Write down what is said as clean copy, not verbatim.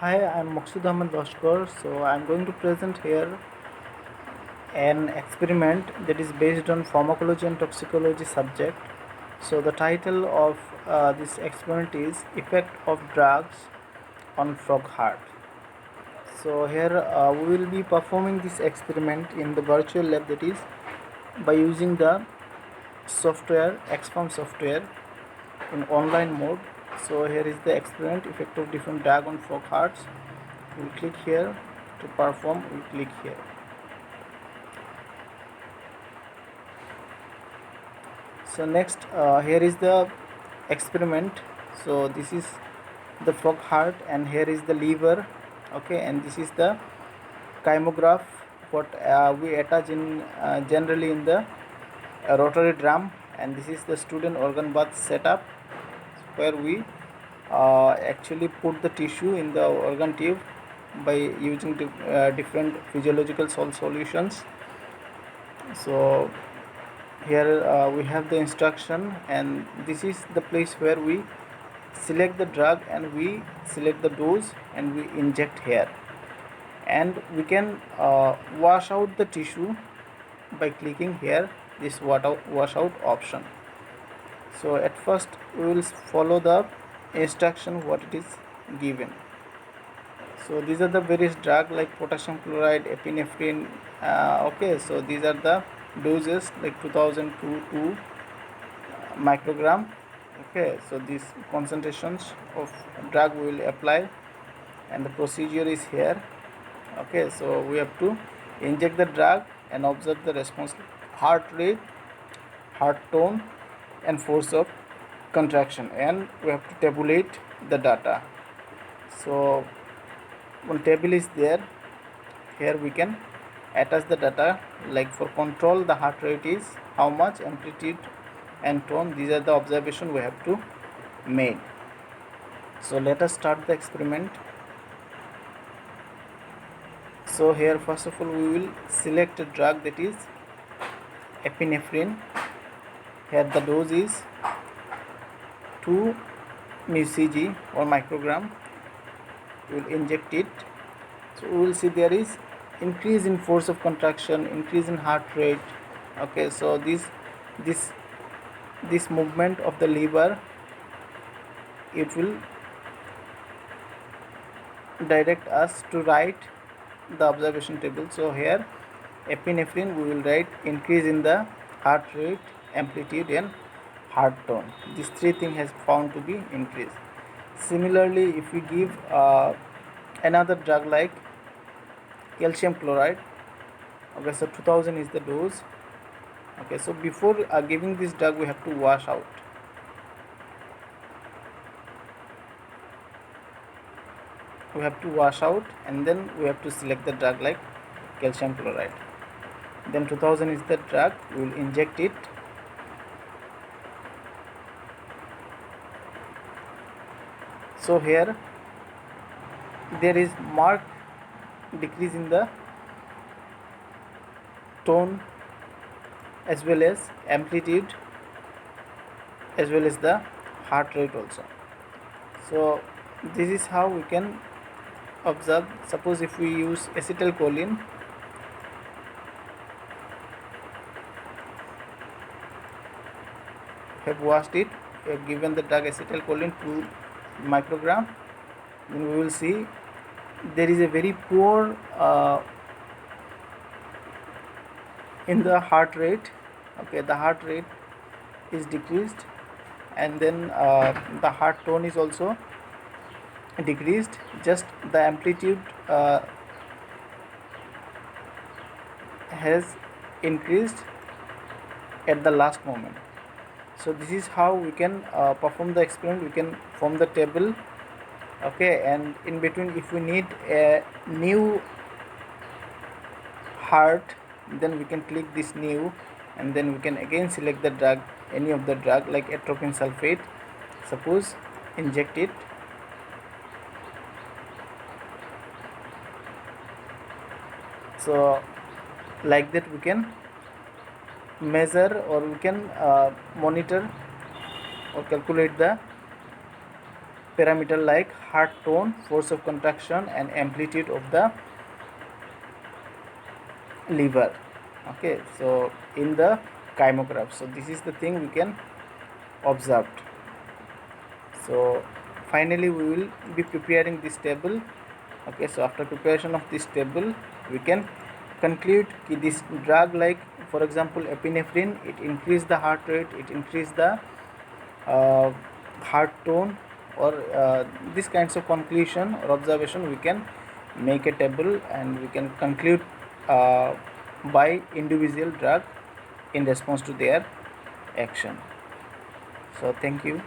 Hi, I'm Maqsood Ahmed Lashkar. So I'm going to present here an experiment that is based on pharmacology and toxicology subject. So the title of this experiment is Effect of Drugs on Frog Heart. So here we will be performing this experiment in the virtual lab, that is by using the software XFAM software in online mode. So here is the experiment, effect of different drug on frog hearts. We'll click here to perform. We'll click here. So next here is the experiment. So this is the frog heart and here is the liver, okay, and this is the chymograph what we attach in generally in the rotary drum, and this is the student organ bath setup where we actually put the tissue in the organ tube by using different physiological solutions. So here we have the instruction, and this is the place where we select the drug and we select the dose and we inject here, and we can wash out the tissue by clicking here this wash out option. So at first we will follow the instruction what it is given. So these are the various drug like potassium chloride, epinephrine, okay, so these are the doses like 2002 to microgram, okay. So these concentrations of drug we will apply and the procedure is here, okay. So we have to inject the drug and observe the response, heart rate, heart tone and force of contraction, and we have to tabulate the data. So one table is there, here we can attach the data, like for control the heart rate is how much, amplitude and tone, these are the observation we have to make. So let us start the experiment. So here first of all we will select a drug, that is epinephrine. Here the dose is 2 μcg or microgram. We will inject it. So we will see there is increase in force of contraction, increase in heart rate, okay. So this movement of the liver, it will direct us to write the observation table. So here epinephrine we will write increase in the heart rate, amplitude and heart tone. These three things has found to be increased. Similarly, if we give another drug like calcium chloride, okay, so 2000 is the dose, okay. So before giving this drug we have to wash out. We have to wash out and then we have to select the drug like calcium chloride. Then 2000 is the drug, we will inject it. So here there is marked decrease in the tone as well as amplitude as well as the heart rate also. So this is how we can observe. Suppose if we use acetylcholine, have washed it, we have given the drug acetylcholine 2 microgram, then we will see there is a very poor in the heart rate, okay. The heart rate is decreased, and then the heart tone is also decreased, just the amplitude has increased at the last moment. So this is how we can perform the experiment. We can form the table, okay, and in between if we need a new heart, then we can click this new, and then we can again select the drug, any of the drug like atropine sulfate, suppose inject it. So like that we can measure or we can monitor or calculate the parameter like heart tone, force of contraction, and amplitude of the liver. Okay, so in the kymograph, so this is the thing we can observe. So finally we will be preparing this table. Okay, so after preparation of this table we can conclude कि this drug, like for example epinephrine, it increase the heart rate, it increase the uh, heart tone, or these kinds of conclusion or observation we can make a table, and we can conclude uh, by individual drug in response to their action. So thank you.